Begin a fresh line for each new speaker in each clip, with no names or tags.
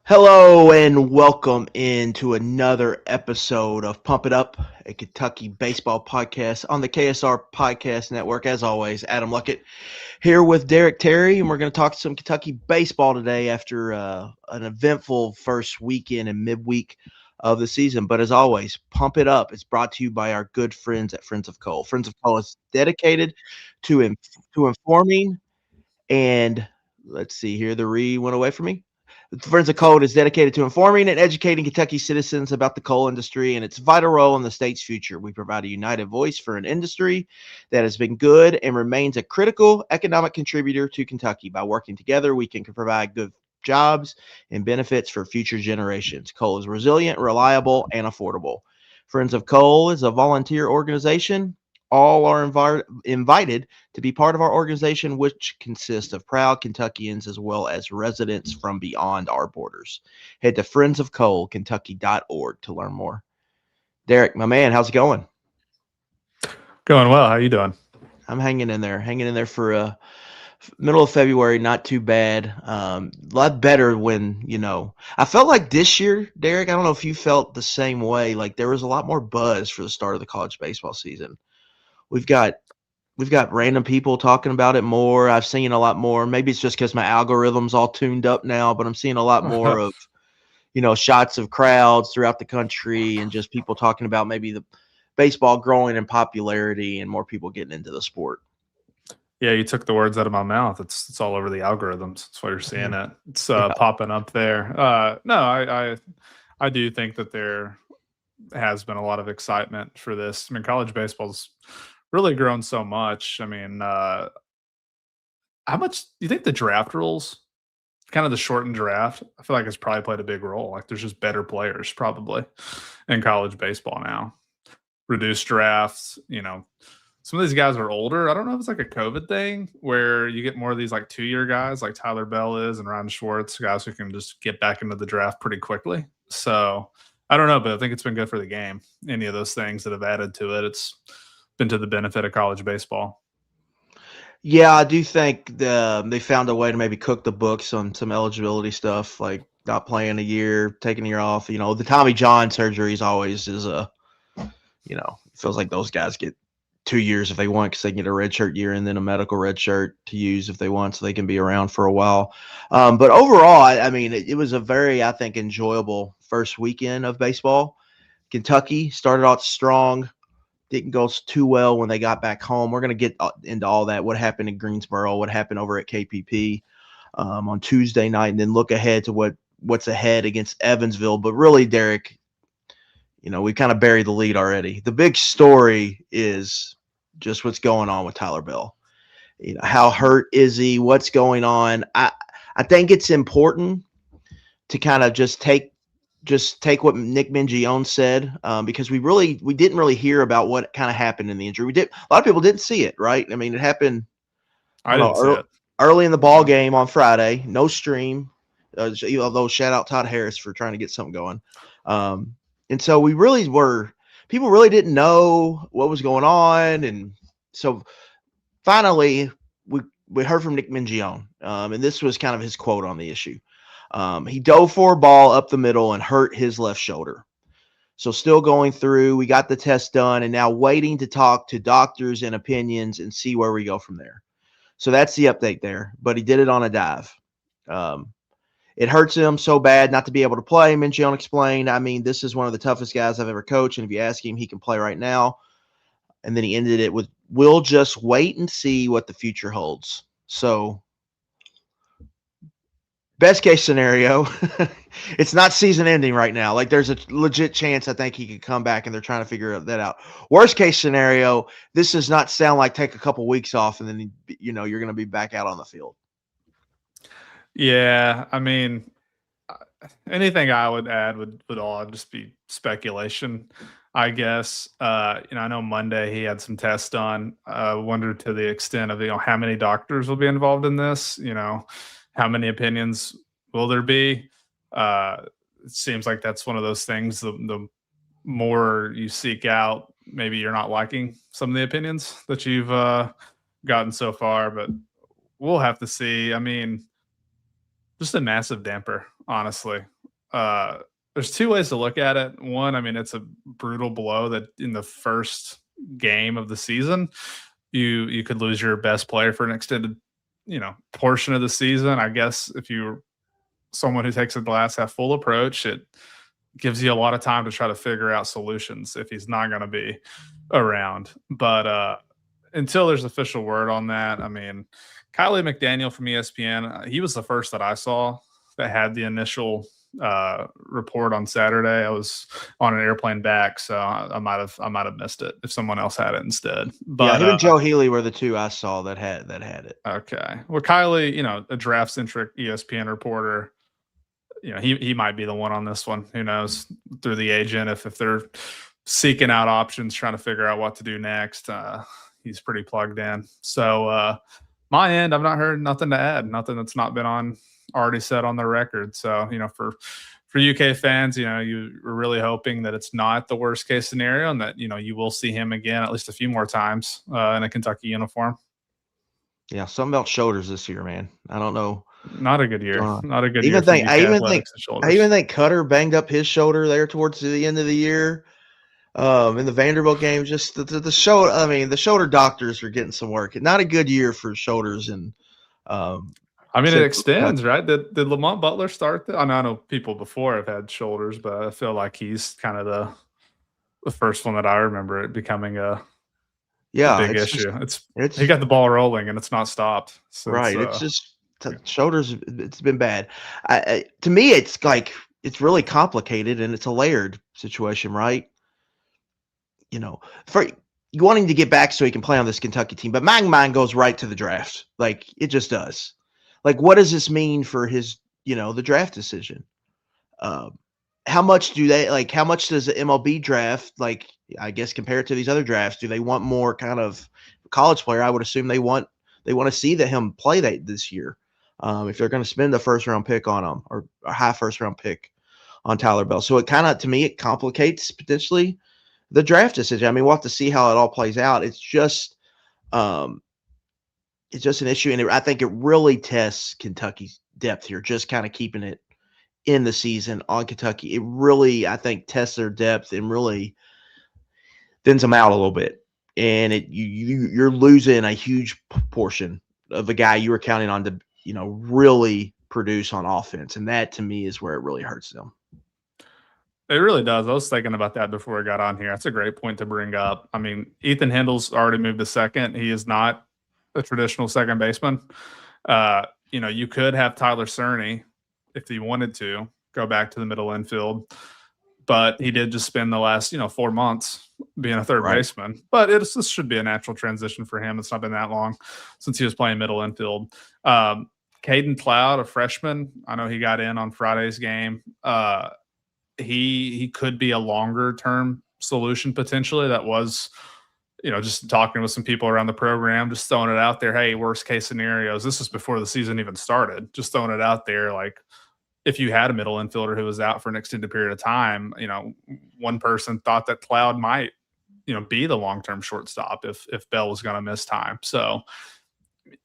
Hello and welcome into another episode of Pump It Up, a Kentucky baseball podcast on the KSR Podcast Network. As always, Adam Luckett here with Derek Terry, and we're going to talk some Kentucky baseball today after an eventful first weekend and midweek of the season. But as always, Pump It Up is brought to you by our good friends at Friends of Cole. Friends of Cole is dedicated to informing and let's see here, the went away from me. Friends of Coal is dedicated to informing and educating Kentucky citizens about the coal industry and its vital role in the state's future. We provide a united voice for an industry that has been good and remains a critical economic contributor to Kentucky. By working together, we can provide good jobs and benefits for future generations. Coal is resilient, reliable, and affordable. Friends of Coal is a volunteer organization. All are invited to be part of our organization, which consists of proud Kentuckians as well as residents from beyond our borders. Head to friendsofcoalkentucky.org to learn more. Derek, my man, how's it going?
Going well. How you doing?
I'm hanging in there for middle of February. Not too bad. A lot better when, I felt like this year, Derek, I don't know if you felt the same way. Like there was a lot more buzz for the start of the college baseball season. We've got random people talking about it more. I've seen a lot more. Maybe it's just because my algorithm's all tuned up now, but I'm seeing a lot more of, shots of crowds throughout the country and just people talking about maybe the baseball growing in popularity and more people getting into the sport.
Yeah, you took the words out of my mouth. It's all over the algorithms. That's why you're seeing it. It's popping up there. No, I do think that there has been a lot of excitement for this. I mean, college baseball's really grown so much. I mean, how much do you think the draft rules, kind of the shortened draft, I feel like it's probably played a big role. Like there's just better players probably in college baseball now. Reduced drafts, some of these guys are older. I don't know if it's like a COVID thing where you get more of these like 2-year guys like Tyler Bell is and Ryan Schwartz, guys who can just get back into the draft pretty quickly. So I don't know, but I think it's been good for the game. Any of those things that have added to it, it's been to the benefit of college baseball.
Yeah, I do think they found a way to maybe cook the books on some eligibility stuff, like not playing a year, taking a year off. The Tommy John surgeries always is it feels like those guys get 2 years if they want because they can get a redshirt year and then a medical redshirt to use if they want so they can be around for a while. But overall, I mean, it was a very, I think, enjoyable first weekend of baseball. Kentucky started out strong, didn't go too well when they got back home. We're going to get into all that, what happened in Greensboro, what happened over at KPP on Tuesday night, and then look ahead to what's ahead against Evansville. But really, Derek, we kind of buried the lead already. The big story is just what's going on with Tyler Bell. How hurt is he? What's going on? I think it's important to kind of just take what Nick Mingione said because we didn't really hear about what kind of happened in the injury. A lot of people didn't see it, right? I mean, it happened.
I didn't see it
early in the ball game on Friday. No stream. Although shout out Todd Harris for trying to get something going. And so people really didn't know what was going on. And so finally we heard from Nick Mingione. And this was kind of his quote on the issue. He dove for a ball up the middle and hurt his left shoulder. So still going through, we got the test done and now waiting to talk to doctors and opinions and see where we go from there. So that's the update there, but he did it on a dive. It hurts him so bad not to be able to play. Mingione explained, I mean, this is one of the toughest guys I've ever coached, and if you ask him, he can play right now. And then he ended it with, we'll just wait and see what the future holds. So best case scenario, it's not season ending right now. Like there's a legit chance I think he could come back and they're trying to figure that out. Worst case scenario, this does not sound like take a couple weeks off and then, you're going to be back out on the field.
Yeah, I mean, anything I would add would all just be speculation, I guess. I know Monday he had some tests done. Wonder to the extent of how many doctors will be involved in this. How many opinions will there be? It seems like that's one of those things. The more you seek out, maybe you're not liking some of the opinions that you've gotten so far, but we'll have to see. I mean, just a massive damper, honestly, there's two ways to look at it. One, I mean, it's a brutal blow that in the first game of the season, you could lose your best player for an extended, portion of the season. I guess if you're someone who takes a glass half full approach, it gives you a lot of time to try to figure out solutions if he's not going to be around. But until there's official word on that, I mean, Kylie McDaniel from ESPN, he was the first that I saw that had the initial report on Saturday. I was on an airplane back, so I might have missed it if someone else had it instead. But
him and Joe Healy were the two I saw that had it.
Okay. Well, Kylie, a draft centric ESPN reporter, he might be the one on this one. Who knows? Through the agent, if they're seeking out options, trying to figure out what to do next, he's pretty plugged in. So my end, I've not heard nothing to add, nothing that's not been already said on the record. So for UK fans, you're really hoping that it's not the worst case scenario and that you will see him again at least a few more times in a Kentucky uniform.
Yeah, something about shoulders this year, man. I don't know.
Not a good year. Not a good
year. I even think Cutter banged up his shoulder there towards the end of the year. In the Vanderbilt game, just the shoulder. I mean, the shoulder doctors are getting some work. Not a good year for shoulders, and
it extends, right? Did Lamont Butler start? I know people before have had shoulders, but I feel like he's kind of the first one that I remember it becoming a big issue. He got the ball rolling and it's not stopped.
Right. It's just shoulders. It's been bad. To me, it's like it's really complicated and it's a layered situation, right? For you wanting to get back so he can play on this Kentucky team, but Mang goes right to the draft. Like it just does. Like, what does this mean for his, the draft decision? How much does the MLB draft, like, I guess, compared to these other drafts, do they want more kind of college player? I would assume they want to see him play this year. If they're going to spend a first round pick on him or a high first round pick on Tyler Bell. So it kind of, to me, it complicates potentially the draft decision. I mean, we'll have to see how it all plays out. It's just an issue. And I think it really tests Kentucky's depth here, just kind of keeping it in the season on Kentucky. It really, I think, tests their depth and really thins them out a little bit. And you're losing a huge portion of a guy you were counting on to, really produce on offense. And that, to me, is where it really hurts them.
It really does. I was thinking about that before I got on here. That's a great point to bring up. I mean, Ethan Hendel's already moved to second. He is not a traditional second baseman. You could have Tyler Cerny, if he wanted to, go back to the middle infield. But he did just spend the last, 4 months being a third baseman. But this should be a natural transition for him. It's not been that long since he was playing middle infield. Caden Cloud, a freshman, I know he got in on Friday's game. He could be a longer term solution potentially. That was, just talking with some people around the program, just throwing it out there. Hey, worst case scenarios. This is before the season even started. Just throwing it out there. Like if you had a middle infielder who was out for an extended period of time, one person thought that Cloud might, be the long-term shortstop if Bell was going to miss time. So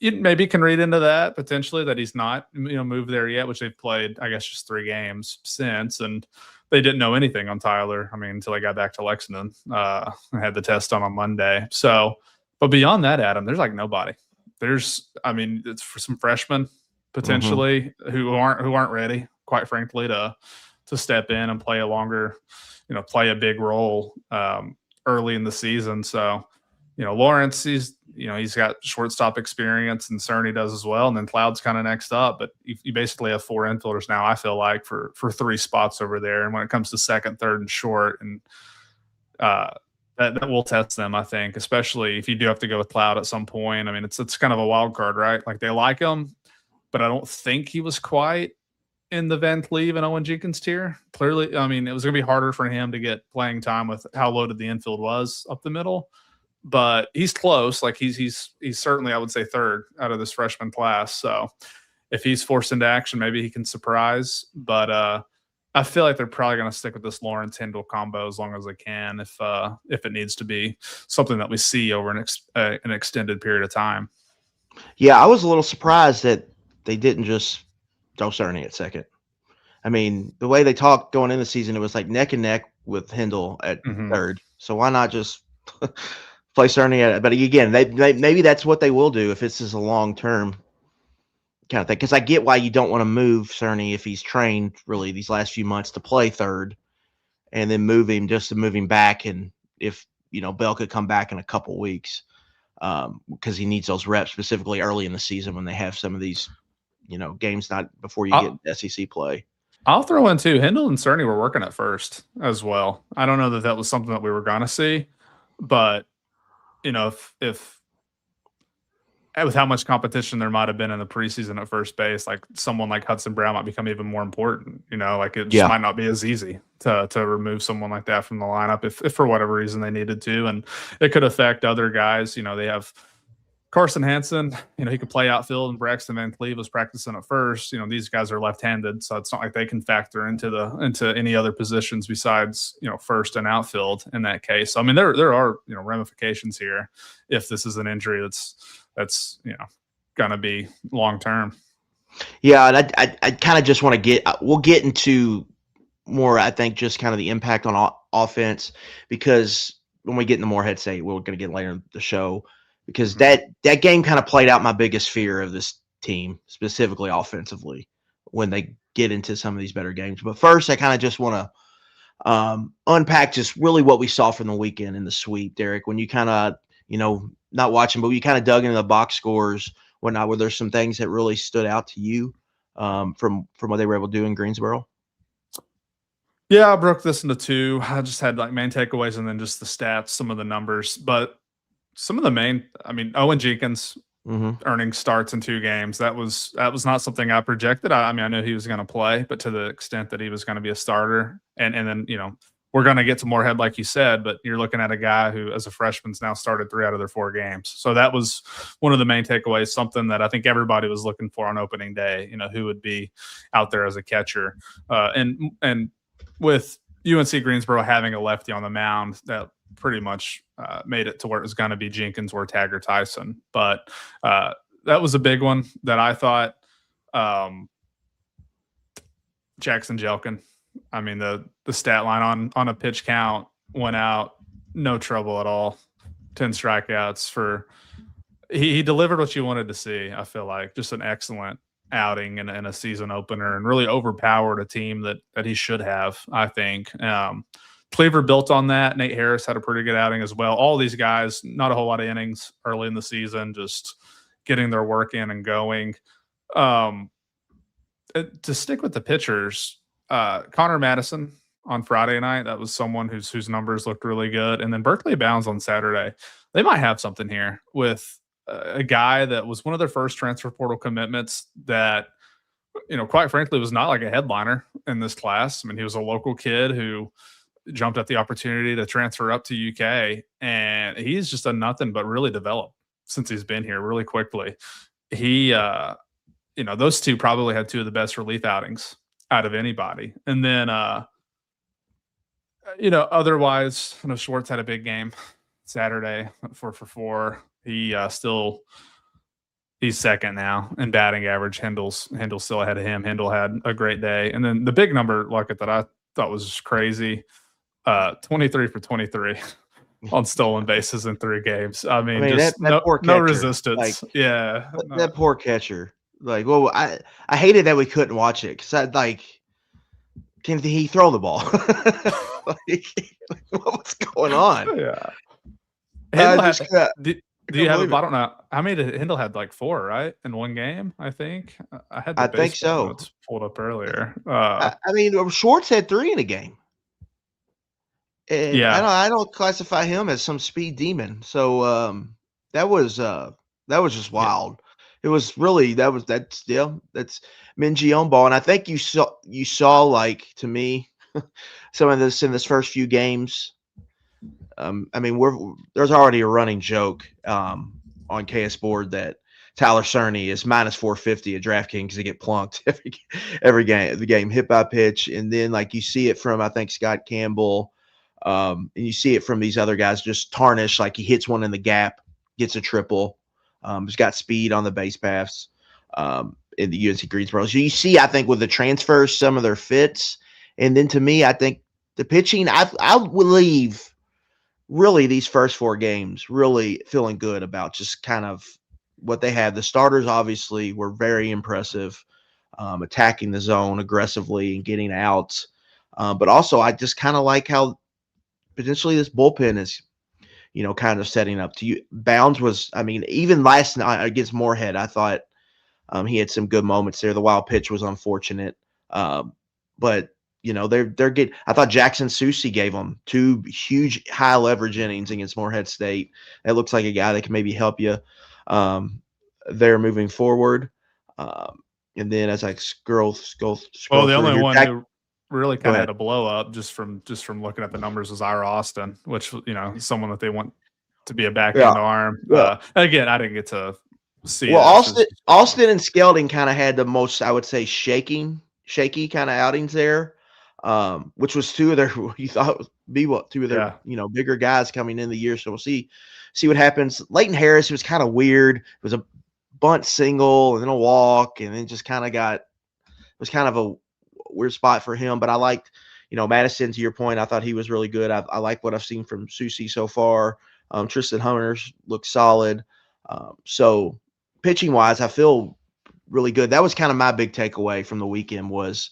you maybe can read into that potentially that he's not, moved there yet, which they've played, I guess, just 3 games since. And they didn't know anything on Tyler, until I got back to Lexington. I had the test on Monday. So, but beyond that, Adam, there's like nobody. It's for some freshmen potentially who aren't ready, quite frankly, to step in and play a longer, play a big role early in the season. So, Lawrence, he's got shortstop experience, and Cerny does as well. And then Cloud's kind of next up. But you basically have 4 infielders now, I feel like, for 3 spots over there. And when it comes to second, third, and short, and that will test them, I think, especially if you do have to go with Cloud at some point. It's kind of a wild card, right? Like, they like him, but I don't think he was quite in the Van Cleve and Owen Jenkins tier. Clearly, it was going to be harder for him to get playing time with how loaded the infield was up the middle. But he's close. Like he's certainly, I would say, third out of this freshman class. So if he's forced into action, maybe he can surprise. But I feel like they're probably going to stick with this Lawrence Hendel combo as long as they can, if it needs to be something that we see over an extended period of time. Yeah,
I was a little surprised that they didn't just throw Cerny at second. I mean, the way they talked going into the season, it was like neck and neck with Hendel at
Mhm.
third. So why not just play Cerny at it? But again, maybe that's what they will do if this is a long term kind of thing. Because I get why you don't want to move Cerny if he's trained really these last few months to play third, and then move him just to move him back. And if Bell could come back in a couple weeks, because he needs those reps specifically early in the season when they have some of these games not before you
I'll,
get SEC play.
I'll throw in too. Hendel and Cerny were working at first as well. I don't know that was something that we were gonna see, but if with how much competition there might have been in the preseason at first base, like someone like Hudson Brown might become even more important. Like it just might not be as easy to remove someone like that from the lineup if for whatever reason they needed to, and it could affect other guys. They have Carson Hansen, he could play outfield, and Braxton Van Cleve was practicing at first. These guys are left-handed, so it's not like they can factor into any other positions besides, first and outfield in that case. So, I mean, there are, ramifications here if this is an injury that's going to be long-term.
Yeah, and I kind of just want to we'll get into more, I think, just kind of the impact on offense, because when we get into Morehead State, we're going to get later in the show, because that game kind of played out my biggest fear of this team, specifically offensively, when they get into some of these better games. But first, I kind of just want to unpack just really what we saw from the weekend in the sweep, Derek, when you kind of, not watching, but you kind of dug into the box scores, whatnot. Were there some things that really stood out to you from what they were able to do in Greensboro?
Yeah, I broke this into two. I just had like main takeaways and then just the stats, some of the numbers. But some of the main, I mean, Owen Jenkins earning starts in 2 games. That was not something I projected. I mean, I knew he was going to play, but to the extent that he was going to be a starter, and then we're going to get to Morehead, like you said, but you're looking at a guy who, as a freshman's now started 3 out of their 4 games. So that was one of the main takeaways, something that I think everybody was looking for on opening day, who would be out there as a catcher. And with UNC Greensboro having a lefty on the mound, that pretty much made it to where it was going to be Jenkins or Taggart Tyson. But that was a big one that I thought. Jackson Jelkin, I mean, the stat line on a pitch count went out, no trouble at all. 10 strikeouts for he delivered what you wanted to see. I feel like just an excellent outing in a season opener, and really overpowered a team that he should have, I think. Cleaver built on that. Nate Harris had a pretty good outing as well. All these guys, not a whole lot of innings early in the season, just getting their work in and going. To stick with the pitchers, Connor Madison on Friday night, that was someone whose numbers looked really good. And then Berkeley Bounds on Saturday. They might have something here with a guy that was one of their first transfer portal commitments that, quite frankly, was not like a headliner in this class. I mean, he was a local kid who jumped at the opportunity to transfer up to UK, and he's just done nothing but really develop since he's been here really quickly. He, those two probably had 2 of the best relief outings out of anybody. And then, otherwise, Schwartz had a big game Saturday, 4 for 4. He's second now in batting average. Hendel's still ahead of him. Hendel had a great day. And then the big number, Luckett, that I thought was just crazy, 23 for 23 on stolen bases in 3 games. I mean just
that poor catcher,
no resistance.
Like,
yeah.
That poor catcher. Like, well, I hated that we couldn't watch it, because can he throw the ball? Like, what's going on?
Yeah. Do you have I don't know. How many did Hendel had? Like 4, right? In 1 game, I think. I had the
think so.
Notes pulled up earlier.
I mean, Schwartz had 3 in a game. And
yeah.
I don't classify him as some speed demon. So that was just wild. Yeah. It was really that's Minji on ball. And I think you saw like, to me, some of this in this first few games. I mean, there's already a running joke on KS Board that Tyler Cerny is minus 450 at DraftKings to get plunked every game. The game hit by pitch, and then like you see it from, I think, Scott Campbell, and you see it from these other guys just tarnish. Like he hits one in the gap, gets a triple. He's got speed on the base paths. in the UNC Greensboro. So you see, I think with the transfers, some of their fits, and then to me, I think the pitching. I would leave really these first 4 games really feeling good about just kind of what they had. The starters obviously were very impressive, attacking the zone aggressively and getting outs. But also, I just kind of like how potentially this bullpen is, kind of setting up to you. Bounds was, I mean, even last night against Morehead, I thought he had some good moments there. The wild pitch was unfortunate, but they're getting. I thought Jackson Susie gave them 2 huge high leverage innings against Morehead State. That looks like a guy that can maybe help you there moving forward. And then as I scroll
well, the
through
only
here,
one who really kind of
ahead.
had a blow up just from looking at the numbers was Ira Austin, which someone that they want to be a back end arm. Again, I didn't get to see.
Well, Austin and Skelding kind of had the most, I would say, shaky kind of outings there, which was 2 of their you thought would be 2 of their bigger guys coming in the year. So we'll see what happens. Leighton Harris was kind of weird. It was a bunt single and then a walk, and then just kind of it was kind of a weird spot for him. But I liked, Madison, to your point, I thought he was really good. I like what I've seen from Susie so far. Tristan Hunters looked solid. So pitching wise, I feel really good. That was kind of my big takeaway from the weekend was,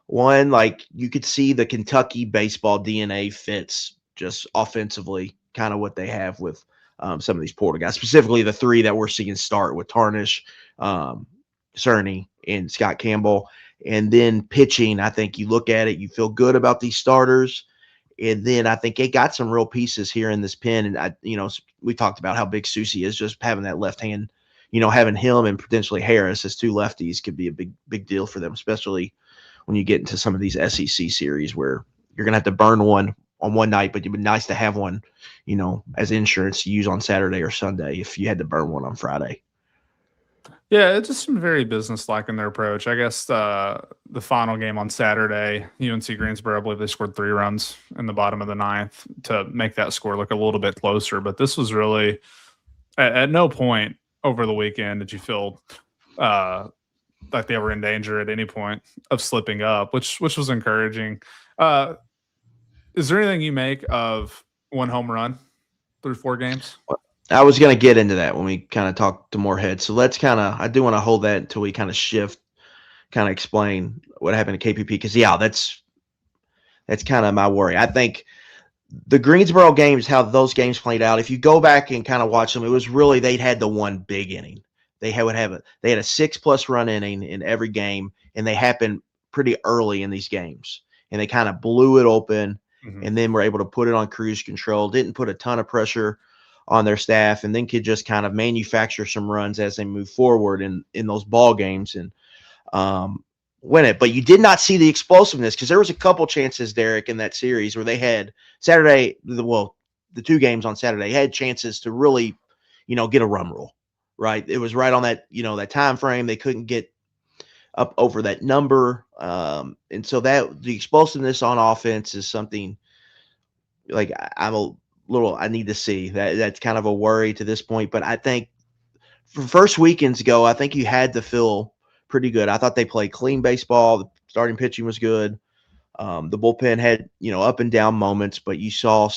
one, like you could see the Kentucky baseball DNA fits just offensively, kind of what they have with some of these Porter guys, specifically the 3 that we're seeing start with Tarnish, Cerny, and Scott Campbell. And then pitching, I think you look at it, you feel good about these starters. And then I think they got some real pieces here in this pen. And, we talked about how big Susie is, just having that left hand, having him and potentially Harris as 2 lefties could be a big deal for them, especially when you get into some of these SEC series where you're going to have to burn one on one night, but it'd be nice to have one, as insurance to use on Saturday or Sunday if you had to burn one on Friday.
Yeah, it just seemed very businesslike in their approach. I guess the final game on Saturday, UNC Greensboro, I believe they scored 3 runs in the bottom of the 9th to make that score look a little bit closer. But this was really at no point over the weekend did you feel like they were in danger at any point of slipping up, which was encouraging. Is there anything you make of 1 home run through 4 games?
I was going to get into that when we kind of talk to Morehead. So let's I do want to hold that until we kind of shift, kind of explain what happened to KPP. Because, that's kind of my worry. I think the Greensboro games, how those games played out, if you go back and kind of watch them, it was really they'd had the one big inning. They had a 6+ run inning in every game, and they happened pretty early in these games. And they kind of blew it open, and then were able to put it on cruise control, didn't put a ton of pressure on their staff, and then could just kind of manufacture some runs as they move forward in those ball games and win it. But you did not see the explosiveness, because there was a couple chances, Derek, in that series where they had Saturday, the 2 games on Saturday had chances to really, get a run rule, right? It was right on that, that time frame. They couldn't get up over that number. And so that the explosiveness on offense is something like I need to see. That's kind of a worry to this point. But I think for first weekends go, I think you had to feel pretty good. I thought they played clean baseball. The starting pitching was good. The bullpen had, up and down moments, but you saw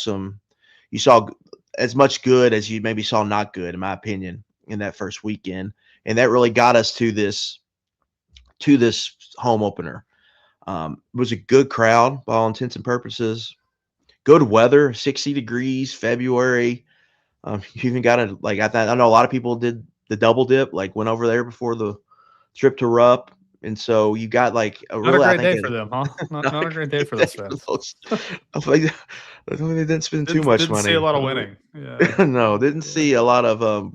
as much good as you maybe saw not good, in my opinion, in that first weekend. And that really got us to this home opener. It was a good crowd by all intents and purposes. Good weather, 60 degrees, February. You even got I know a lot of people did the double dip, went over there before the trip to Rupp. And so you got
not a great day for them, huh? Not a great day for those fans.
They didn't spend too much money.
Didn't see a lot of winning.
Yeah. No, didn't see a lot of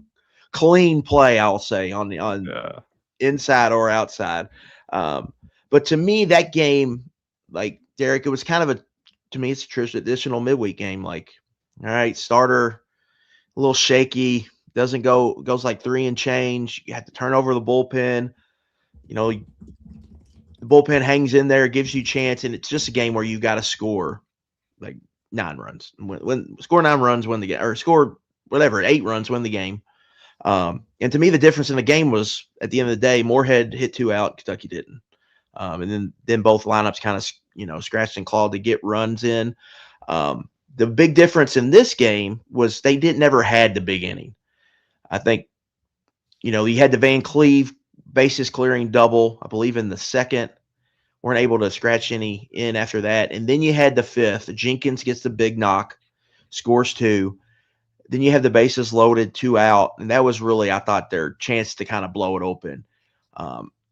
clean play, I'll say, on inside or outside. But to me, that game, Derek, it was kind of to me, it's a traditional midweek game. All right, starter, a little shaky, goes 3 and change. You have to turn over the bullpen. The bullpen hangs in there, gives you a chance, and it's just a game where you got to score 9 runs. When score 9 runs, win the game, or score 8 runs, win the game. And to me, the difference in the game was at the end of the day, Morehead hit 2 out, Kentucky didn't. And then both lineups kind of scratched and clawed to get runs in. The big difference in this game was they never had the big inning. I think you had the Van Cleve bases clearing double, I believe in the second. Weren't able to scratch any in after that. And then you had the fifth. Jenkins gets the big knock, scores 2. Then you have the bases loaded, 2 out. And that was really, I thought, their chance to kind of blow it open.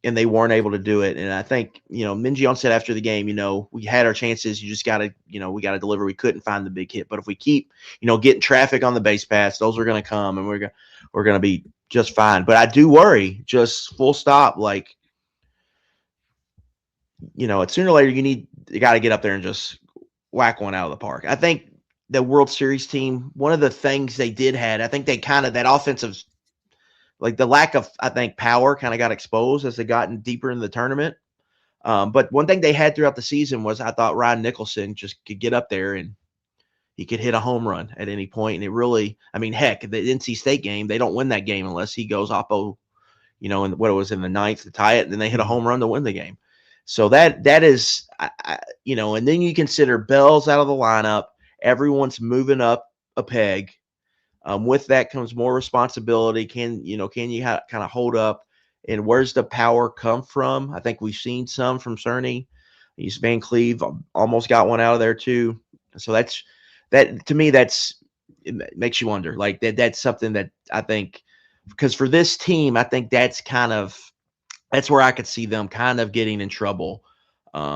And they weren't able to do it. And I think, Mingione said after the game, we had our chances. You just got to, we got to deliver. We couldn't find the big hit. But if we keep, getting traffic on the base paths, those are going to come, and we're going to be just fine. But I do worry, just full stop, like, sooner or later you got to get up there and just whack one out of the park. I think the World Series team, one of the things they did had, I think they kind of, that offensive, like the lack of, I think, power kind of got exposed as they gotten deeper in the tournament. But one thing they had throughout the season was, I thought, Ryan Nicholson just could get up there and he could hit a home run at any point. And it really, heck, the NC State game, they don't win that game unless he goes oppo, in what it was in the ninth to tie it, and then they hit a home run to win the game. So that is, and then you consider Bell's out of the lineup. Everyone's moving up a peg. With that comes more responsibility. Can you kind of hold up? And where's the power come from? I think we've seen some from Cerny. Van Cleve almost got one out of there too. So that to me, it makes you wonder. Like that's something that I think, because for this team, I think that's where I could see them kind of getting in trouble,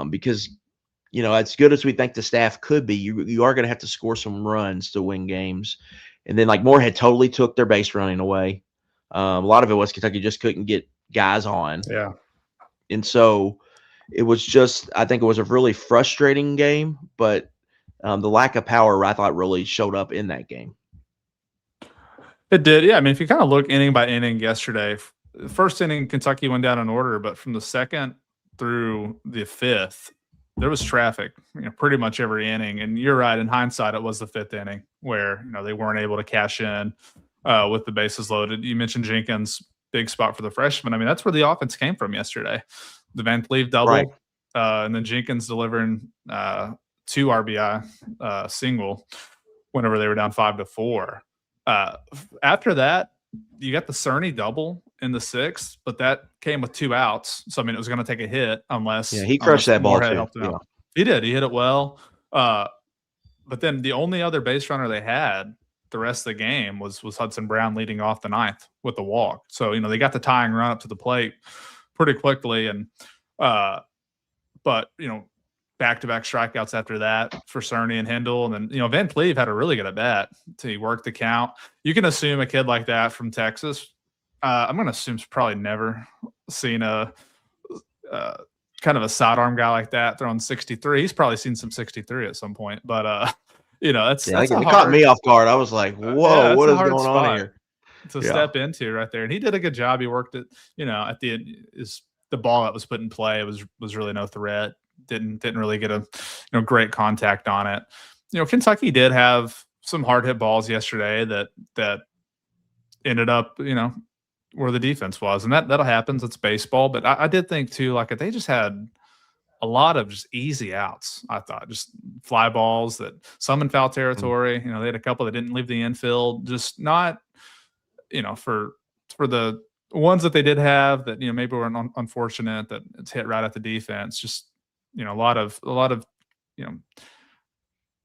because as good as we think the staff could be, you are going to have to score some runs to win games. And then, like, Morehead totally took their base running away. A lot of it was Kentucky just couldn't get guys on.
Yeah.
And so it was just, I think it was a really frustrating game, but the lack of power, I thought, really showed up in that game.
It did. Yeah. If you kind of look inning by inning yesterday, the first inning, Kentucky went down in order, but from the second through the fifth, there was traffic, pretty much every inning. And you're right. In hindsight, it was the fifth inning where, they weren't able to cash in with the bases loaded. You mentioned Jenkins, big spot for the freshman. That's where the offense came from yesterday. The Van Cleve double,
right.
And then Jenkins delivering 2 RBI single whenever they were down 5-4. After that, you got the Cerny double in the 6th, but that came with 2 outs. So, it was going to take a hit unless
he crushed that ball too.
Yeah. He did. He hit it well. But then the only other base runner they had the rest of the game was Hudson Brown leading off the 9th with the walk. So, they got the tying run up to the plate pretty quickly. And, but, back-to-back strikeouts after that for Cerny and Hindle. And then, Van Cleve had a really good at-bat. He worked the count. You can assume a kid like that from Texas, I'm going to assume he's probably never seen a kind of a sidearm guy like that throwing 63. He's probably seen some 63 at some point. But, that's
it caught me off guard. I was like, whoa, what is going on here?
To step into right there. And he did a good job. He worked it, at the end. The ball that was put in play was really no threat. Didn't really get a great contact on it. Kentucky did have some hard hit balls yesterday that ended up where the defense was, and that'll happen. It's baseball. But I did think too, like, they just had a lot of just easy outs. I thought just fly balls that some in foul territory. They had a couple that didn't leave the infield. Just not for the ones that they did have that maybe were unfortunate that it's hit right at the defense. Just a lot of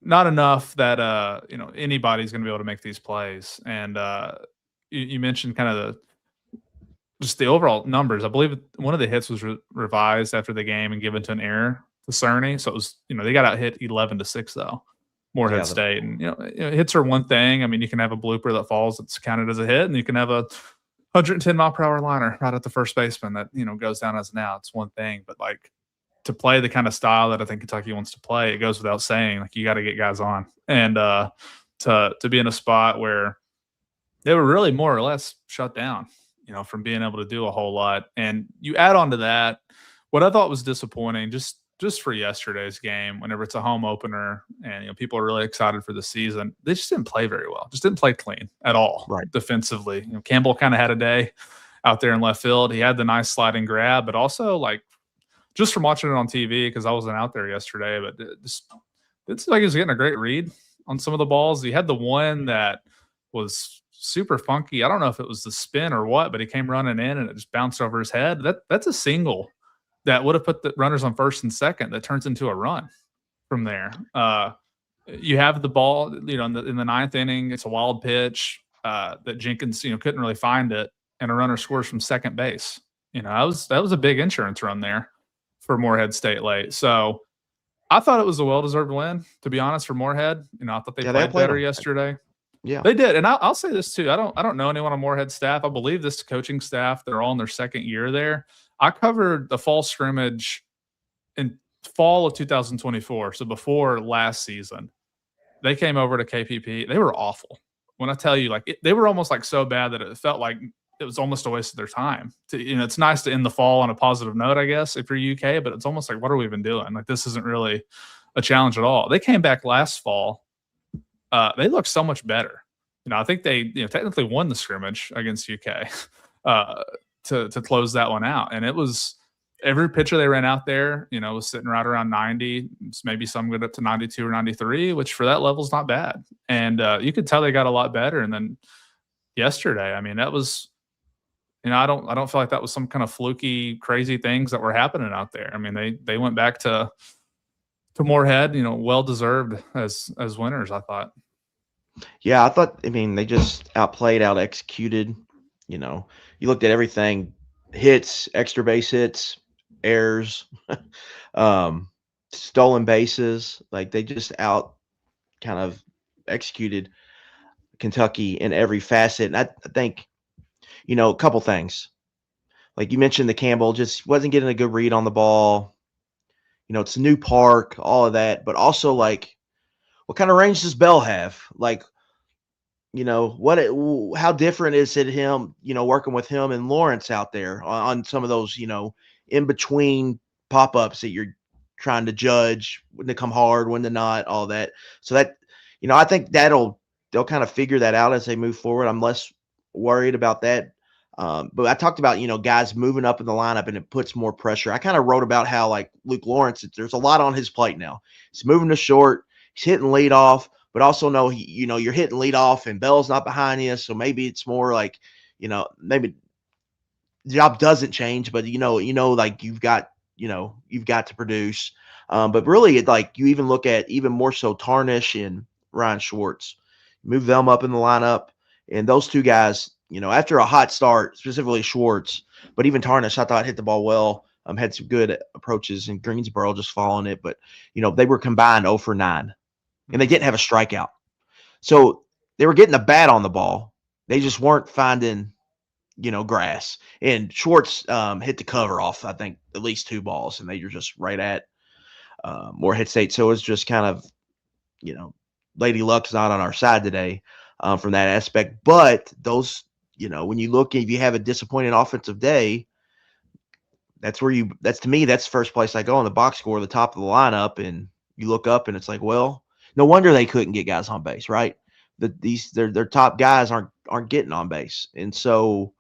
not enough that anybody's going to be able to make these plays. And you mentioned kind of just the overall numbers. I believe one of the hits was revised after the game and given to an error to Cerny. So it was they got out hit 11-6 though, Morehead State. And hits are one thing. You can have a blooper that falls that's counted as a hit, and you can have a 110 mile per hour liner right at the first baseman that goes down as an out. It's one thing, but like, to play the kind of style that I think Kentucky wants to play, it goes without saying, like, you got to get guys on. And to be in a spot where they were really more or less shut down, from being able to do a whole lot. And you add on to that, what I thought was disappointing, just just for yesterday's game, whenever it's a home opener and people are really excited for the season, they just didn't play very well. Just didn't play clean at all defensively. Campbell kind of had a day out there in left field. He had the nice sliding grab, but also like just from watching it on TV, because I wasn't out there yesterday, but it seemed like he was getting a great read on some of the balls. He had the one that was super funky. I don't know if it was the spin or what, but he came running in and it just bounced over his head. That's a single that would have put the runners on first and second that turns into a run from there. You have the ball, in the ninth inning, it's a wild pitch that Jenkins, couldn't really find it, and a runner scores from second base. That was a big insurance run there for Morehead State late. So I thought it was a well-deserved win, to be honest, for Morehead. I thought they played better yesterday.
Yeah,
they did. And I'll say this too. I don't know anyone on Morehead staff. I believe this coaching staff, they're all in their second year there. I covered the fall scrimmage in fall of 2024. So before last season, they came over to KPP. They were awful. When I tell you, they were almost so bad that it felt like it was almost a waste of their time. It's nice to end the fall on a positive note, I guess, if you're UK, but it's almost like, what are we even doing? This isn't really a challenge at all. They came back last fall. They looked so much better. I think they technically won the scrimmage against UK to close that one out. And it was every pitcher they ran out there, was sitting right around 90, maybe some good up to 92 or 93, which for that level is not bad. And you could tell they got a lot better. And then yesterday, that was, I don't feel like that was some kind of fluky, crazy things that were happening out there. They went back to Morehead, well deserved as winners, I thought.
Yeah, I thought. They just outplayed, out executed. You looked at everything: hits, extra base hits, errors, stolen bases. They just out kind of executed Kentucky in every facet. And I think, a couple things. Like you mentioned, the Campbell just wasn't getting a good read on the ball. It's a new park, all of that, but also what kind of range does Bell have? How different is it him, working with him and Lawrence out there on some of those, in between pop-ups that you're trying to judge when to come hard, when to not, all that. So that, I think they'll kind of figure that out as they move forward. I'm less worried about that. But I talked about, guys moving up in the lineup and it puts more pressure. I kind of wrote about how Luke Lawrence, there's a lot on his plate now. He's moving to short, he's hitting lead off, but also know you're hitting lead off and Bell's not behind you. So maybe it's more maybe the job doesn't change, but you've got to produce. But really you even look at even more so Tarnish and Ryan Schwartz, move them up in the lineup, and those two guys, after a hot start, specifically Schwartz, but even Tarnish, I thought hit the ball well. Had some good approaches, in Greensboro just following it, but they were combined 0 for 9, and they didn't have a strikeout, so they were getting the bat on the ball. They just weren't finding, grass. And Schwartz hit the cover off, I think, at least 2 balls, and they were just right at Morehead State. So it was just kind of, Lady Luck's not on our side today from that aspect. But those, when you look, if you have a disappointing offensive day, that's to me, that's the first place I go on the box score, the top of the lineup, and you look up and it's like, well, no wonder they couldn't get guys on base, right? Their top guys aren't getting on base. And so,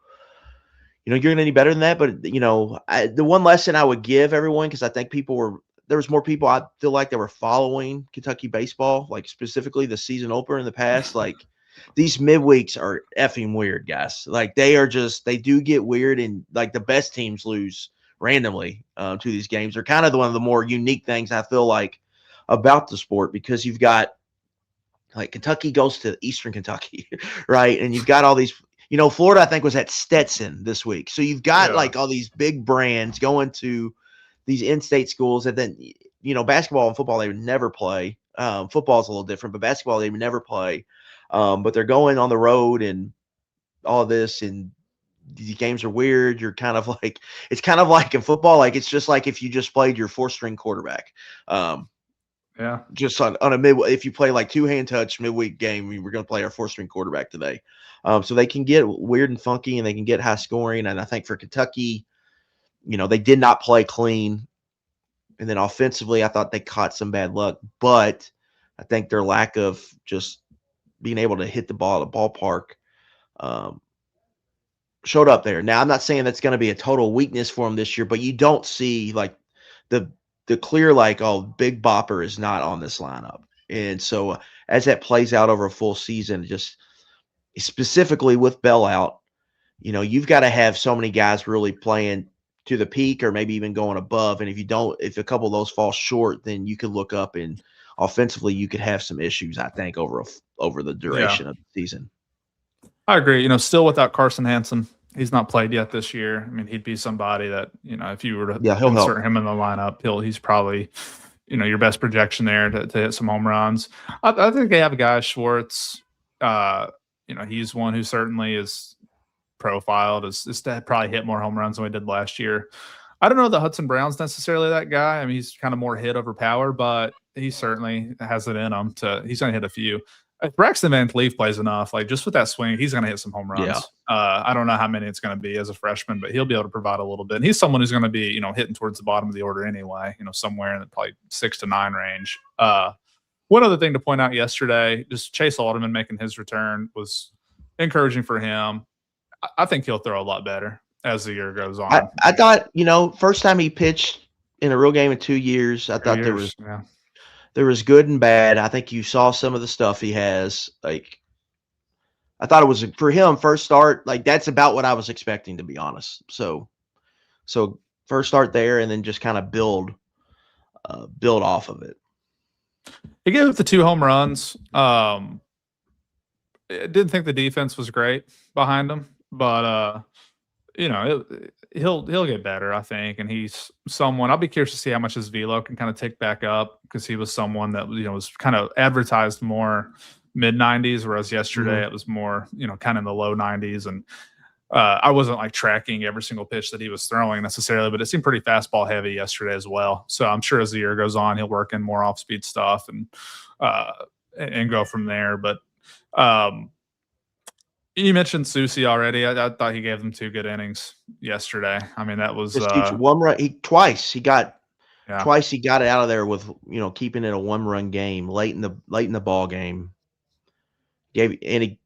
you're going to need better than that. But, the one lesson I would give everyone, because I think there was more people I feel like that were following Kentucky baseball, specifically the season opener in the past. These midweeks are effing weird, guys. They do get weird, and the best teams lose randomly to these games. They're kind of one of the more unique things I feel like about the sport, because you've got Kentucky goes to Eastern Kentucky, right? And you've got all these, Florida, I think, was at Stetson this week. So you've got all these big brands going to these in-state schools that then, basketball and football, they would never play. Football is a little different, but basketball, they would never play. But they're going on the road and all this, and these games are weird. You're kind of it's kind of like in football, it's just like if you just played your 4-string quarterback. Just on a if you play 2-hand touch midweek game, we're going to play our 4-string quarterback today. So they can get weird and funky, and they can get high scoring. And I think for Kentucky, they did not play clean And then offensively, I thought they caught some bad luck, but I think their lack of just being able to hit the ball at the ballpark showed up there. Now, I'm not saying that's going to be a total weakness for them this year, but you don't see like the clear like, oh, Big Bopper is not on this lineup. And so as that plays out over a full season, just specifically with Bell out, you've got to have so many guys really playing to the peak or maybe even going above. And if a couple of those fall short, then you could look up and offensively you could have some issues, I think, over the duration of the season.
I agree. Still without Carson Hansen, he's not played yet this year. I mean, he'd be somebody that, if you were to insert him in the lineup, he's probably, your best projection there to hit some home runs. I think they have a guy, Schwartz. He's one who certainly is profiled is to probably hit more home runs than we did last year. I don't know that Hudson Brown's necessarily that guy. I mean, he's kind of more hit over power, but he certainly has it in him he's going to hit a few. If Braxton Van Cleve plays enough, like just with that swing, he's going to hit some home runs. Yeah. I don't know how many it's going to be as a freshman, but he'll be able to provide a little bit. And he's someone who's going to be, hitting towards the bottom of the order anyway, somewhere in the probably 6 to 9 range. One other thing to point out yesterday, just Chase Alderman making his return was encouraging for him. I think he'll throw a lot better as the year goes on.
I thought, first time he pitched in a real game in 2 years, I thought there was good and bad. I think you saw some of the stuff he has. Like, I thought it was for him first start. Like, that's about what I was expecting, to be honest. So first start there, and then just kind of build off of it.
He gave up the 2 home runs. I didn't think the defense was great behind him, but he'll get better, I think. And he's someone I'll be curious to see how much his velo can kind of tick back up, because he was someone that was kind of advertised more mid 90s, whereas yesterday it was more kind of in the low 90s. And I wasn't like tracking every single pitch that he was throwing necessarily, but it seemed pretty fastball heavy yesterday as well. So I'm sure as the year goes on, he'll work in more off speed stuff and go from there. But you mentioned Susie already. I thought he gave them 2 good innings yesterday. I mean, that was
1 run. Twice he got it out of there with keeping it a 1-run game late in the ball game. He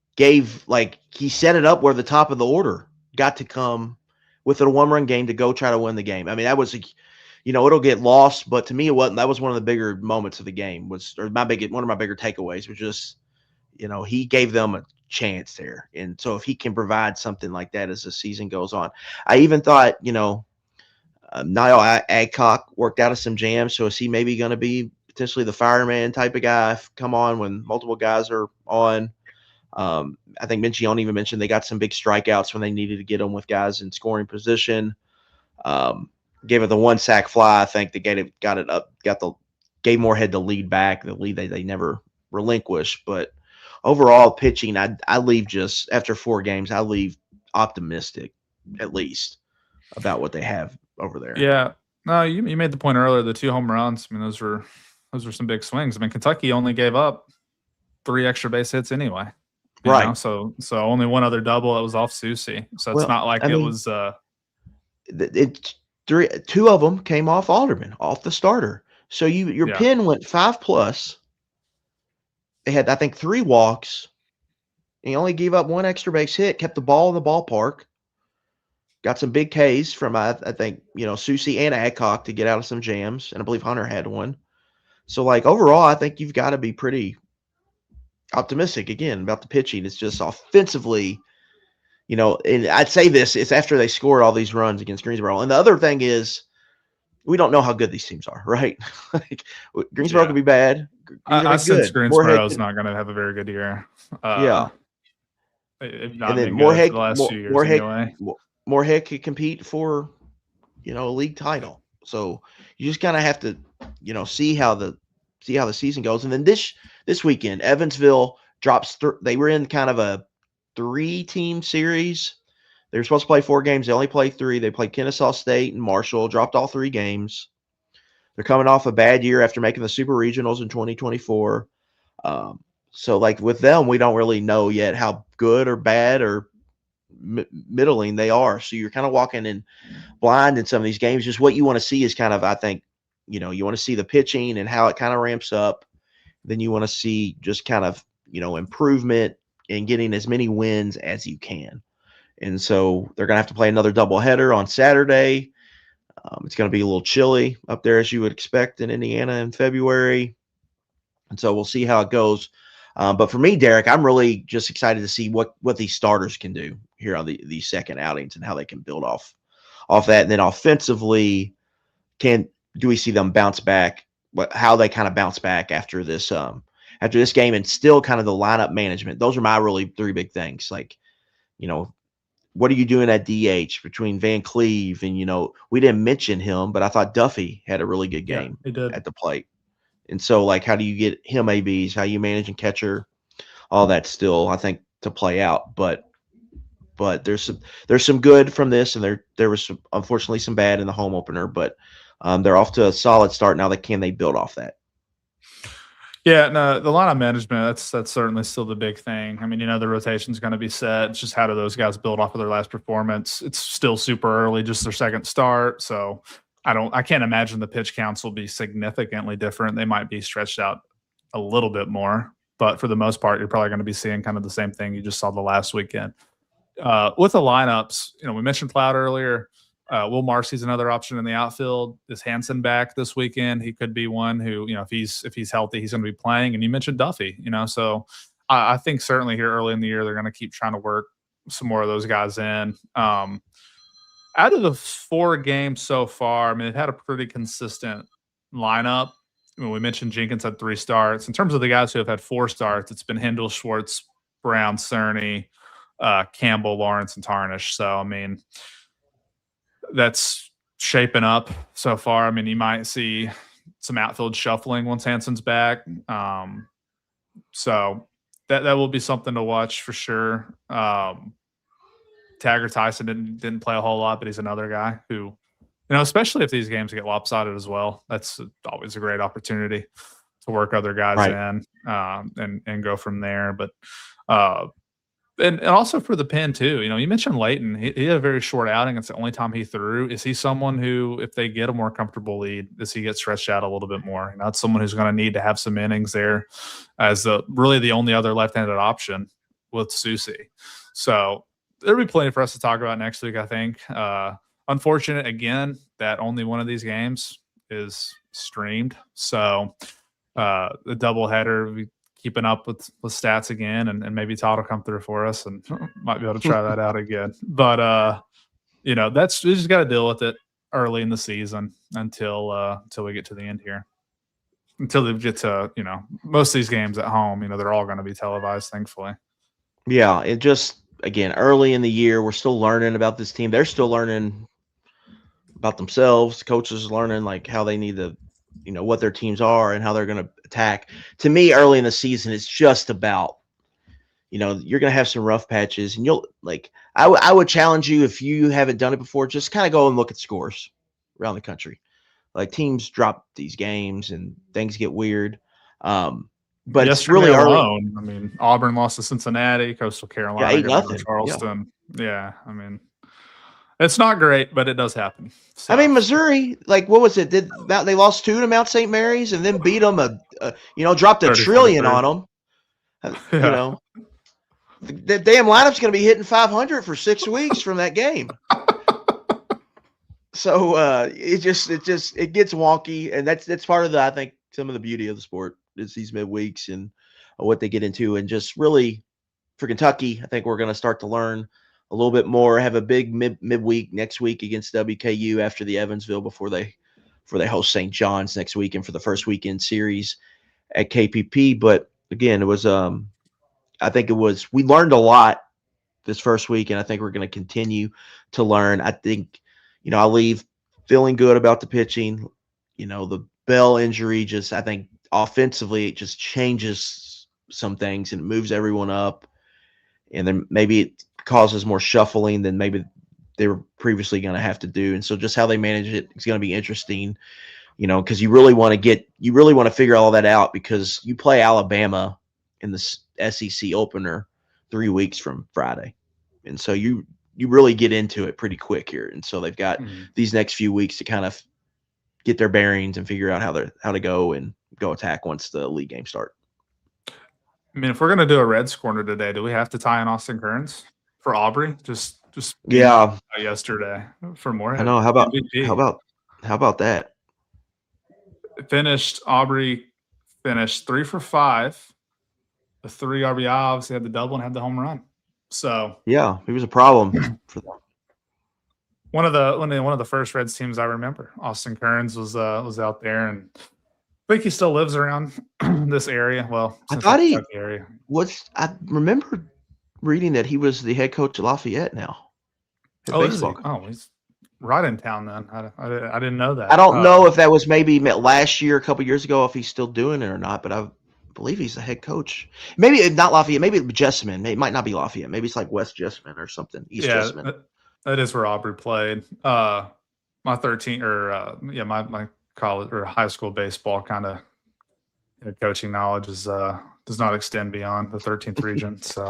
set it up where the top of the order got to come with a 1-run game to go try to win the game. I mean, that was it'll get lost, but to me it wasn't. That was one of the bigger moments of the game. One of my bigger takeaways was just he gave them a chance there. And so if he can provide something like that as the season goes on, I even thought, Niall Adcock worked out of some jams. So is he maybe going to be potentially the fireman type of guy, come on when multiple guys are on? I think Mincione even mentioned they got some big strikeouts when they needed to get them with guys in scoring position. Gave it the 1 sack fly. I think they gave Morehead the lead back, the lead they never relinquished. But overall pitching, I leave just after 4 games, I leave optimistic, at least, about what they have over there.
Yeah. No, you made the point earlier, the 2 home runs. I mean, those were some big swings. I mean, Kentucky only gave up 3 extra base hits anyway.
Right.
So only 1 other double. It was off Susie. So it's not like was
2 of them came off Alderman, off the starter. So your pin went 5+. They had, I think, 3 walks. And he only gave up 1 extra base hit, kept the ball in the ballpark. Got some big Ks from, I think, Susie and Adcock to get out of some jams. And I believe Hunter had 1. So, overall, I think you've got to be pretty optimistic, again, about the pitching. It's just offensively, and I'd say this, it's after they scored all these runs against Greensboro. And the other thing is, we don't know how good these teams are, right? Greensboro could be bad.
I sense Greensboro is not going to have a very good year.
And then Morehead, the last 2 years anyway. Morehead could compete for, a league title. So you just kind of have to, see how the season goes. And then this weekend, Evansville drops. They were in kind of a 3-team series. They were supposed to play 4 games. They only played 3. They played Kennesaw State and Marshall, dropped all 3 games. They're coming off a bad year after making the Super Regionals in 2024. So, with them, we don't really know yet how good or bad or middling they are. So you're kind of walking in blind in some of these games. Just what you want to see is kind of, I think, you want to see the pitching and how it kind of ramps up. Then you want to see just kind of, improvement in getting as many wins as you can. And so they're going to have to play another doubleheader on Saturday. It's going to be a little chilly up there, as you would expect in Indiana in February. And so we'll see how it goes. But for me, Derek, I'm really just excited to see what these starters can do here on these second outings and how they can build off that. And then offensively, do we see them bounce back? How they kind of bounce back after this game, and still kind of the lineup management. Those are my really three big things. Like, what are you doing at DH between Van Cleve and, we didn't mention him, but I thought Duffy had a really good game at the plate. And so, like, how do you get him ABs? How you manage and catcher? All that still, I think, to play out. But there's some good from this, and there was unfortunately some bad in the home opener. But they're off to a solid start now. Can they build off that?
Yeah, no, the lineup management, that's certainly still the big thing. I mean, the rotation's going to be set. It's just how do those guys build off of their last performance? It's still super early, just their second start. So I can't imagine the pitch counts will be significantly different. They might be stretched out a little bit more, but for the most part, you're probably going to be seeing kind of the same thing you just saw the last weekend. With the lineups, we mentioned Cloud earlier. Will Marcy's another option in the outfield. Is Hansen back this weekend? He could be one who, if he's healthy, he's going to be playing. And you mentioned Duffy, so I think certainly here early in the year, they're going to keep trying to work some more of those guys in. Out of the 4 games so far, I mean, they've had a pretty consistent lineup. We mentioned Jenkins had 3 starts. In terms of the guys who have had 4 starts, it's been Hendel, Schwartz, Brown, Cerny, Campbell, Lawrence, and Tarnish. So, I mean, that's shaping up so far. I mean, you might see some outfield shuffling once Hansen's back. So that will be something to watch for sure. Tagger Tyson didn't play a whole lot, but he's another guy who, especially if these games get lopsided as well, that's always a great opportunity to work other guys in and go from there. But and also for the pen too, you mentioned Leighton. He had a very short outing. It's the only time he threw. Is he someone who, if they get a more comfortable lead, does he get stretched out a little bit more? It's someone who's going to need to have some innings there as really the only other left-handed option with Susie. So there'll be plenty for us to talk about next week, I think. Unfortunate, again, that only one of these games is streamed. So the doubleheader, we keeping up with stats again, and maybe Todd will come through for us and might be able to try that out again. But we just got to deal with it early in the season until we get to the end here. Until they get to most of these games at home, they're all going to be televised, thankfully.
Yeah, it just again early in the year, we're still learning about this team. They're still learning about themselves. Coaches learning like how they need to. What their teams are and how they're going to attack. To me, early in the season, it's just about, you're going to have some rough patches, and you'll I would challenge you, if you haven't done it before, just kind of go and look at scores around the country. Like, teams drop these games and things get weird. But it's really early.
I mean, Auburn lost to Cincinnati, Coastal Carolina,
8-0.
Charleston. Yeah, I mean, it's not great, but it does happen. So.
I mean, Missouri, what was it? They lost 2 to Mount St. Mary's and then beat them dropped $1 trillion on them.
Yeah.
The damn lineup's going to be hitting 500 for 6 weeks from that game. So it gets wonky, and that's part of I think some of the beauty of the sport is these midweeks and what they get into, and just really for Kentucky, I think we're going to start to learn a little bit more, have a big midweek next week against WKU after the Evansville before they host St. John's next weekend for the first weekend series at KPP. But again, it was we learned a lot this first week, and I think we're going to continue to learn. I think, I leave feeling good about the pitching. The Bell injury I think offensively, it just changes some things and it moves everyone up. And then maybe it causes more shuffling than maybe they were previously going to have to do. And so just how they manage it is going to be interesting, because you really want to figure all that out, because you play Alabama in the SEC opener 3 weeks from Friday. And so you really get into it pretty quick here. And so they've got these next few weeks to kind of, get their bearings and figure out how to go attack once the league games start.
I mean, if we're gonna do a Reds corner today, do we have to tie in Austin Kearns for Aubrey? Just
Yeah,
yesterday for Morehead.
I know. How about that?
Aubrey finished 3 for 5. The 3 RBI, obviously had the double and had the home run. So
yeah, he was a problem for them.
One of the first Reds teams I remember. Austin Kearns was out there, and I think he still lives around this area. Well,
I thought he
area.
I remember reading that he was the head coach at Lafayette now.
He's right in town then. I didn't know that.
I don't know if that was maybe last year, a couple years ago, if he's still doing it or not, but I believe he's the head coach. Maybe not Lafayette, maybe Jessamine. It might not be Lafayette. Maybe it's like West Jessamine or something. East Jessamine.
That is where Aubrey played. My my college or high school baseball kind of coaching knowledge does not extend beyond the 13th region. So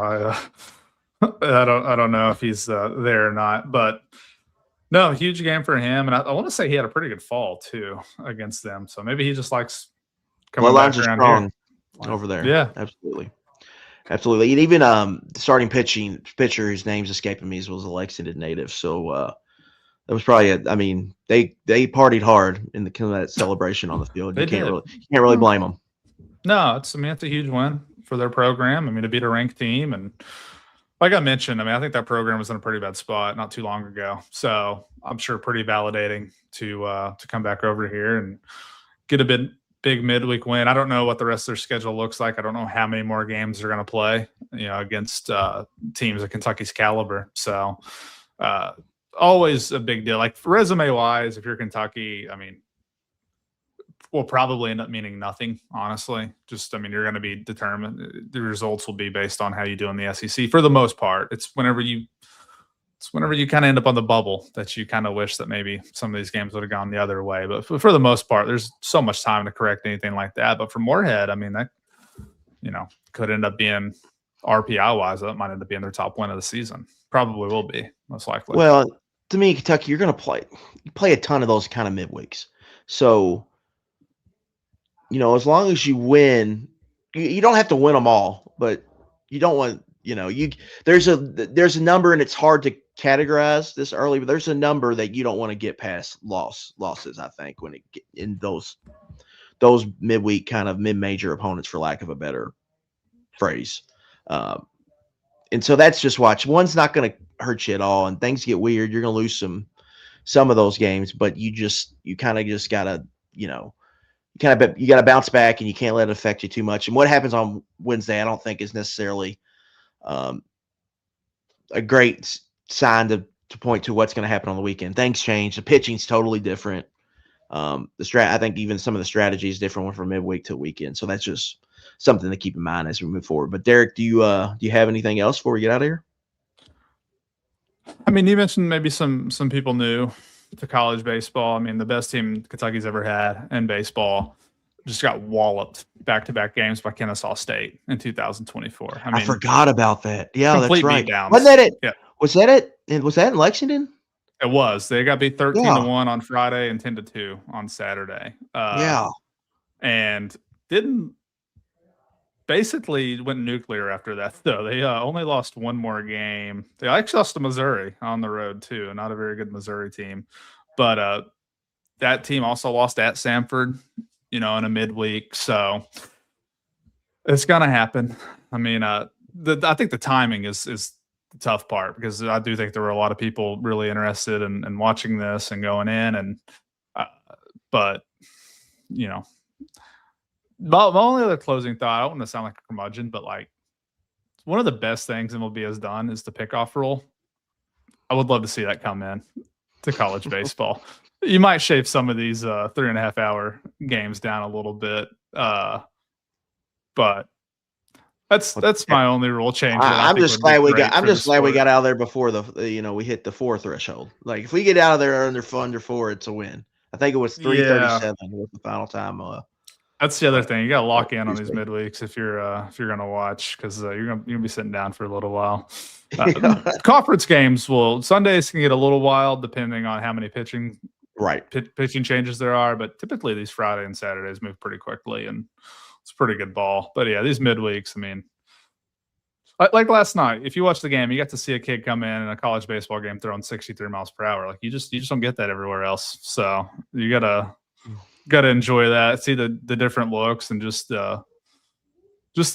I don't know if he's there or not, but no, huge game for him. And I want to say he had a pretty good fall too against them. So maybe he just likes coming back around strong
here. Over there.
Yeah,
absolutely. Absolutely. And even the starting pitcher whose name's escaping me was a Lexington native. So that was probably they partied hard in that celebration on the field. You can't really blame them.
No, it's a huge win for their program. To beat a ranked team, and like I mentioned, I think that program was in a pretty bad spot not too long ago. So I'm sure pretty validating to come back over here and get a big midweek win. I don't know what the rest of their schedule looks like. I don't know how many more games they're going to play, against teams of Kentucky's caliber. So always a big deal. Like resume wise, if you're Kentucky, will probably end up meaning nothing, honestly. Just, you're going to be determined. The results will be based on how you do in the SEC for the most part. It's whenever you kind of end up on the bubble that you kind of wish that maybe some of these games would have gone the other way. But for the most part, there's so much time to correct anything like that. But for Morehead, that, could end up being RPI wise, that might end up being their top win of the season. Probably will be, most likely.
Well, to me, Kentucky, you're going to play a ton of those kind of midweeks. So, as long as you win, you don't have to win them all, but you don't want, there's a number, and it's hard to categorize this early, but there's a number that you don't want to get past losses, I think, when it get in those midweek kind of mid-major opponents, for lack of a better phrase. And so that's just watch. One's not going to hurt you at all, and things get weird. You're going to lose some of those games, but you kind of just got to, you got to bounce back, and you can't let it affect you too much. And what happens on Wednesday, I don't think is necessarily a great sign to point to what's going to happen on the weekend. Things change. The pitching's totally different. I think even some of the strategy is different from midweek to weekend. So that's just something to keep in mind as we move forward. But Derek, do you have anything else before we get out of here?
You mentioned maybe some people new to college baseball. The best team Kentucky's ever had in baseball just got walloped back-to-back games by Kennesaw State in 2024.
I forgot about that. Yeah, that's right.
Beatdowns.
Wasn't that it?
Yeah.
Was that it? Was that in Lexington?
It was. They got beat 13-1 on Friday and 10-2 on Saturday. And basically went nuclear after that, though. They only lost one more game. They actually lost to Missouri on the road, too. Not a very good Missouri team. But that team also lost at Samford, in a midweek. So it's going to happen. I think the timing is the tough part, because I do think there were a lot of people really interested in watching this and going in. And but, my only other closing thought, I don't want to sound like a curmudgeon, but one of the best things MLB has done is the pickoff rule. I would love to see that come in to college baseball. You might shave some of these 3.5 hour games down a little bit, but that's my only rule change.
I'm just glad we got out of there before we hit the 4 threshold. Like if we get out of there under 4, it's a win. I think it was 3:37 was the final time.
That's the other thing. You got to lock in on these midweeks if you're going to watch, because you're going to be sitting down for a little while. Conference games Sundays can get a little wild depending on how many pitching
Right.
pitching changes there are, but typically these Friday and Saturdays move pretty quickly, and it's pretty good ball. But yeah, these midweeks, I mean, like last night, if you watch the game, you got to see a kid come in a college baseball game throwing 63 miles per hour. Like you just don't get that everywhere else. So you gotta enjoy that, see the different looks, and just the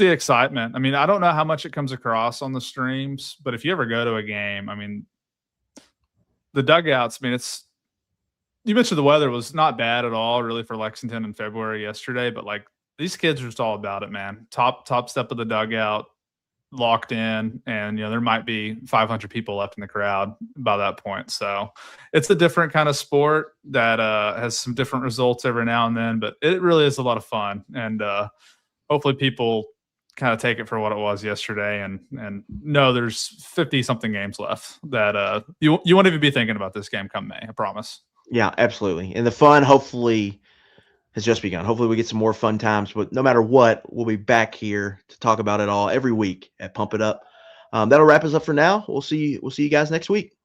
excitement. I mean, I don't know how much it comes across on the streams, but if you ever go to a game, I mean, the dugouts. I mean, you mentioned the weather was not bad at all, really, for Lexington in February yesterday, but like these kids are just all about it, man. Top step of the dugout, locked in, and there might be 500 people left in the crowd by that point. So it's a different kind of sport that has some different results every now and then, but it really is a lot of fun, and hopefully people kind of take it for what it was yesterday, and know there's 50 something games left that you won't even be thinking about this game come May, I promise.
Yeah, absolutely. And the fun hopefully has just begun. Hopefully we get some more fun times, but no matter what, we'll be back here to talk about it all every week at Pump It Up. That'll wrap us up for now. We'll see you guys next week.